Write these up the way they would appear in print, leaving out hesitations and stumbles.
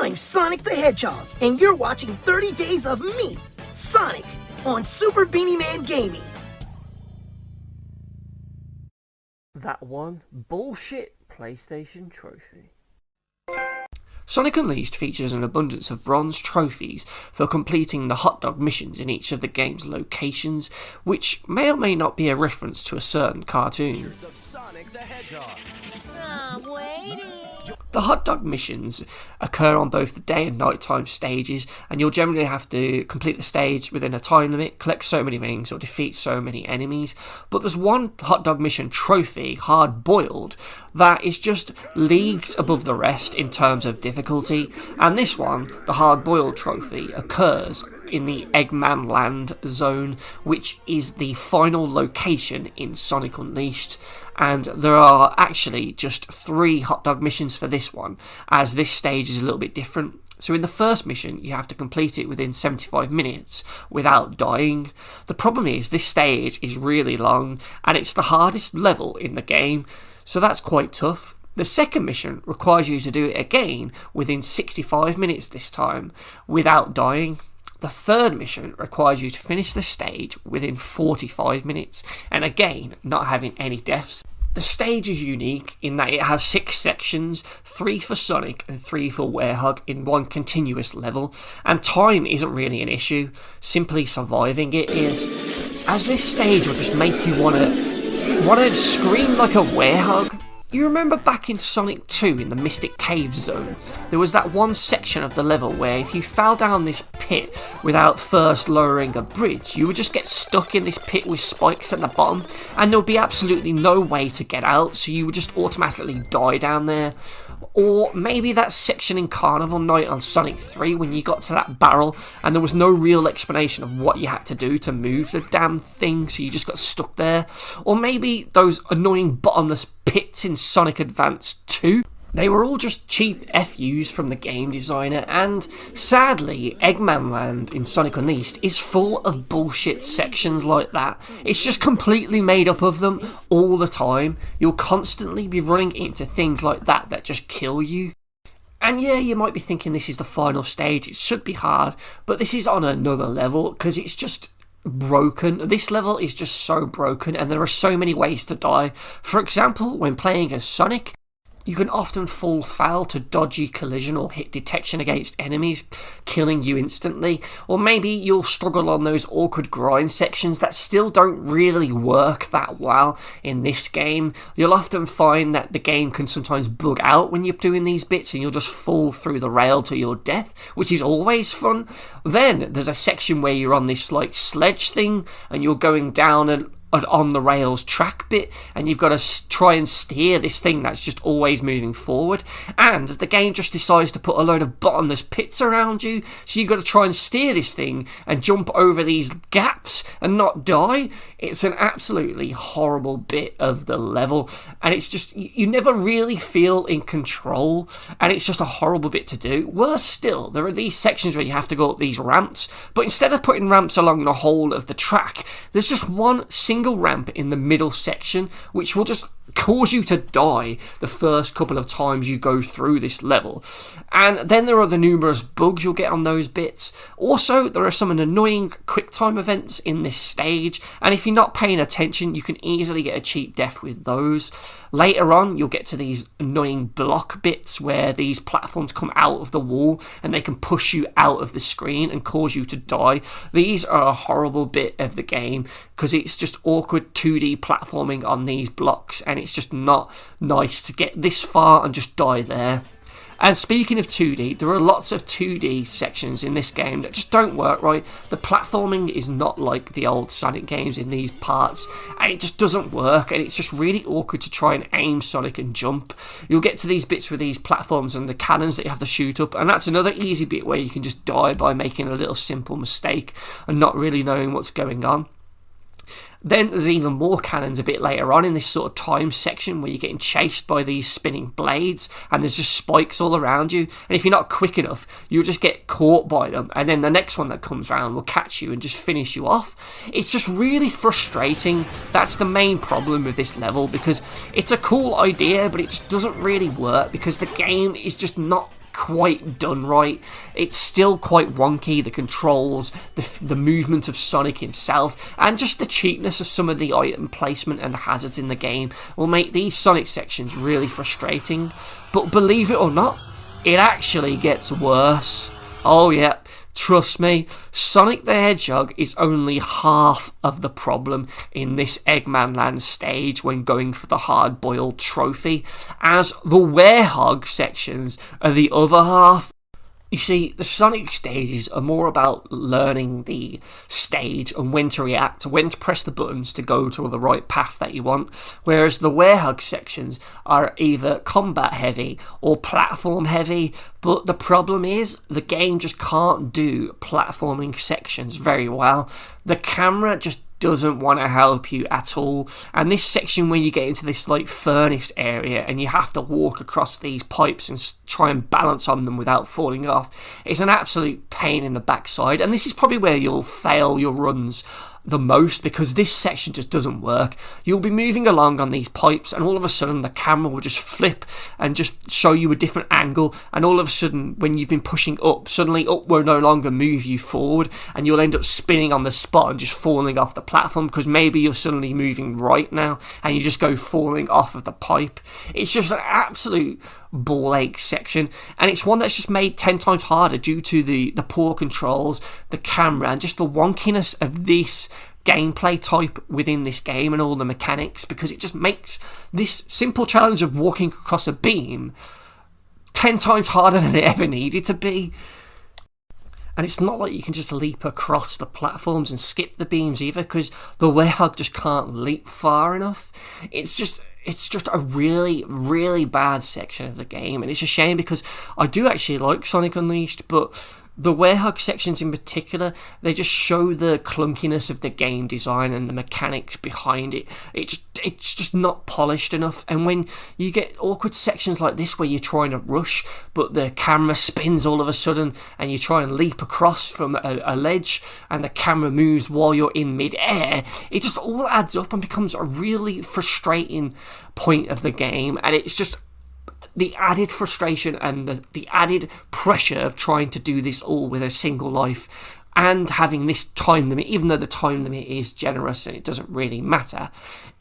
I'm Sonic the Hedgehog, and you're watching 30 Days of me, Sonic, on Super Beanie Man Gaming. That one bullshit PlayStation trophy. Sonic Unleashed features an abundance of bronze trophies for completing the hot dog missions in each of the game's locations, which may or may not be a reference to a certain cartoon. The hot dog missions occur on both the day and nighttime stages, and you'll generally have to complete the stage within a time limit, collect so many rings, or defeat so many enemies. But there's one hot dog mission trophy, Hard Boiled, that is just leagues above the rest in terms of difficulty, and this one, the Hard Boiled trophy, occurs in the Eggmanland zone, which is the final location in Sonic Unleashed. And there are actually just 3 hot dog missions for this one, as this stage is a little bit different. So in the first mission, you have to complete it within 75 minutes without dying. The problem is this stage is really long, and it's the hardest level in the game, so that's quite tough. The second mission requires you to do it again within 65 minutes this time without dying. The third mission requires you to finish the stage within 45 minutes, and again, not having any deaths. The stage is unique in that it has 6 sections, 3 for Sonic and 3 for Werehog in one continuous level, and time isn't really an issue, simply surviving it is. As this stage will just make you wanna scream like a werehog. You remember back in Sonic 2 in the Mystic Cave zone, there was that one section of the level where if you fell down this pit without first lowering a bridge, you would just get stuck in this pit with spikes at the bottom, and there would be absolutely no way to get out, so you would just automatically die down there. Or maybe that section in Carnival Night on Sonic 3 when you got to that barrel and there was no real explanation of what you had to do to move the damn thing, so you just got stuck there. Or maybe those annoying bottomless pits in Sonic Advance 2. They were all just cheap FUs from the game designer, and sadly, Eggmanland in Sonic Unleashed is full of bullshit sections like that. It's just completely made up of them all the time. You'll constantly be running into things like that just kill you. And yeah, you might be thinking this is the final stage, it should be hard, but this is on another level, because it's just broken. This level is just so broken, and there are so many ways to die. For example, when playing as Sonic, you can often fall foul to dodgy collision or hit detection against enemies, killing you instantly. Or maybe you'll struggle on those awkward grind sections that still don't really work that well in this game. You'll often find that the game can sometimes bug out when you're doing these bits and you'll just fall through the rail to your death, which is always fun. Then there's a section where you're on this like sledge thing and you're going down an on the rails track bit, and you've got to try and steer this thing that's just always moving forward, and the game just decides to put a load of bottomless pits around you, so you've got to try and steer this thing and jump over these gaps and not die. It's an absolutely horrible bit of the level, and it's just, you never really feel in control, and it's just a horrible bit to do. Worse still, there are these sections where you have to go up these ramps, but instead of putting ramps along the whole of the track, there's just one single ramp in the middle section, which will just cause you to die the first couple of times you go through this level. And then there are the numerous bugs you'll get on those bits. Also, there are some annoying quick time events in this stage, and if you're not paying attention, you can easily get a cheap death with those. Later on, you'll get to these annoying block bits where these platforms come out of the wall and they can push you out of the screen and cause you to die. These are a horrible bit of the game because it's just awkward 2D platforming on these blocks, and it's just not nice to get this far and just die there. And speaking of 2D, there are lots of 2D sections in this game that just don't work right. The platforming is not like the old Sonic games in these parts, and it just doesn't work, and it's just really awkward to try and aim Sonic and jump. You'll get to these bits with these platforms and the cannons that you have to shoot up, and that's another easy bit where you can just die by making a little simple mistake and not really knowing what's going on. Then there's even more cannons a bit later on in this sort of time section where you're getting chased by these spinning blades and there's just spikes all around you, and if you're not quick enough you'll just get caught by them, and then the next one that comes around will catch you and just finish you off. It's just really frustrating. That's the main problem with this level, because it's a cool idea but it just doesn't really work because the game is just not quite done right. It's still quite wonky, the controls, the movement of Sonic himself, and just the cheapness of some of the item placement and the hazards in the game will make these Sonic sections really frustrating. But believe it or not, it actually gets worse. Oh yeah, trust me, Sonic the Hedgehog is only half of the problem in this Eggmanland stage when going for the hard-boiled trophy, as the werehog sections are the other half. You see, the Sonic stages are more about learning the stage and when to react, when to press the buttons to go to the right path that you want, whereas the werehog sections are either combat heavy or platform heavy, but the problem is the game just can't do platforming sections very well. The camera just doesn't want to help you at all, and this section where you get into this like furnace area and you have to walk across these pipes and try and balance on them without falling off, it's an absolute pain in the backside, and this is probably where you'll fail your runs the most, because this section just doesn't work. You'll be moving along on these pipes and all of a sudden the camera will just flip and just show you a different angle, and all of a sudden when you've been pushing up, suddenly up will no longer move you forward and you'll end up spinning on the spot and just falling off the platform, because maybe you're suddenly moving right now and you just go falling off of the pipe. It's just an absolute ball ache section, and it's one that's just made 10 times harder due to the poor controls, the camera, and just the wonkiness of this gameplay type within this game and all the mechanics, because it just makes this simple challenge of walking across a beam 10 times harder than it ever needed to be. And it's not like you can just leap across the platforms and skip the beams either, because the werehog just can't leap far enough. It's just a really, really bad section of the game, and it's a shame because I do actually like Sonic Unleashed, but the werehog sections in particular, they just show the clunkiness of the game design and the mechanics behind it. It's just not polished enough, and when you get awkward sections like this where you're trying to rush but the camera spins all of a sudden and you try and leap across from a ledge and the camera moves while you're in mid-air, it just all adds up and becomes a really frustrating point of the game, and it's just the added frustration and the added pressure of trying to do this all with a single life and having this time limit, even though the time limit is generous and it doesn't really matter.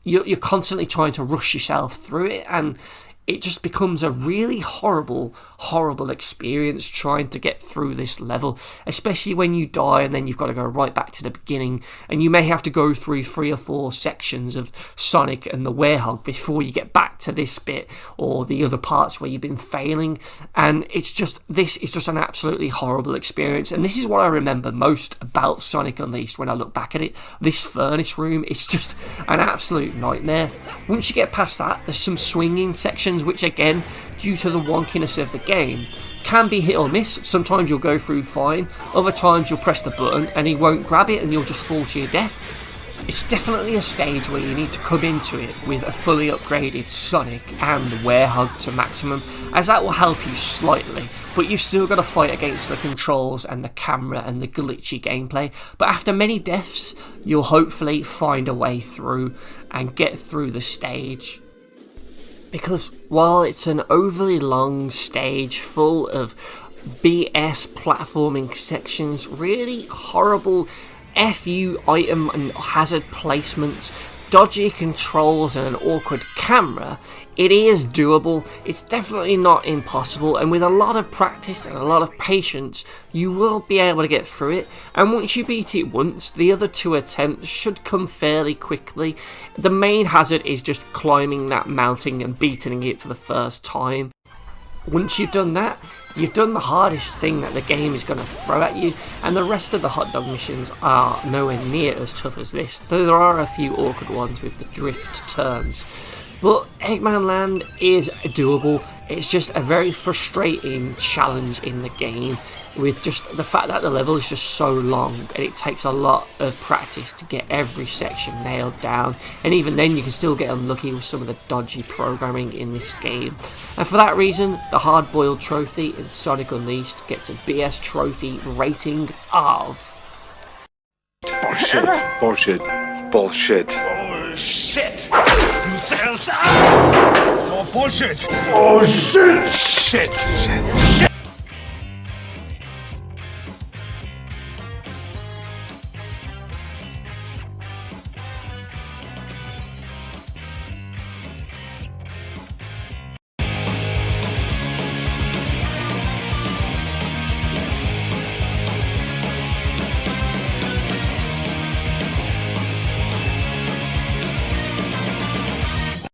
You're constantly trying to rush yourself through it, and it just becomes a really horrible, horrible experience trying to get through this level, especially when you die and then you've got to go right back to the beginning, and you may have to go through 3 or 4 sections of Sonic and the werehog before you get back to this bit or the other parts where you've been failing, and this is just an absolutely horrible experience. And this is what I remember most about Sonic Unleashed when I look back at it. This furnace room, it's just an absolute nightmare. Once you get past that, there's some swinging sections which, again, due to the wonkiness of the game, can be hit or miss. Sometimes you'll go through fine, other times you'll press the button and he won't grab it and you'll just fall to your death. It's definitely a stage where you need to come into it with a fully upgraded Sonic and werehog to maximum, as that will help you slightly, but you've still got to fight against the controls and the camera and the glitchy gameplay. But after many deaths, you'll hopefully find a way through and get through the stage. Because while it's an overly long stage full of BS platforming sections, really horrible FU item and hazard placements, dodgy controls and an awkward camera, it is doable. It's definitely not impossible, and with a lot of practice and a lot of patience, you will be able to get through it. And once you beat it once, the other 2 attempts should come fairly quickly. The main hazard is just climbing that mountain and beating it for the first time. Once you've done that, you've done the hardest thing that the game is going to throw at you, and the rest of the hot dog missions are nowhere near as tough as this, though there are a few awkward ones with the drift turns. But Eggmanland is doable. It's just a very frustrating challenge in the game, with just the fact that the level is just so long and it takes a lot of practice to get every section nailed down, and even then you can still get unlucky with some of the dodgy programming in this game. And for that reason, the hard-boiled trophy in Sonic Unleashed gets a BS trophy rating of... Bullshit. Bullshit. Bullshit. Bullshit! You said it's all bullshit! Oh shit! Shit! Shit! Shit!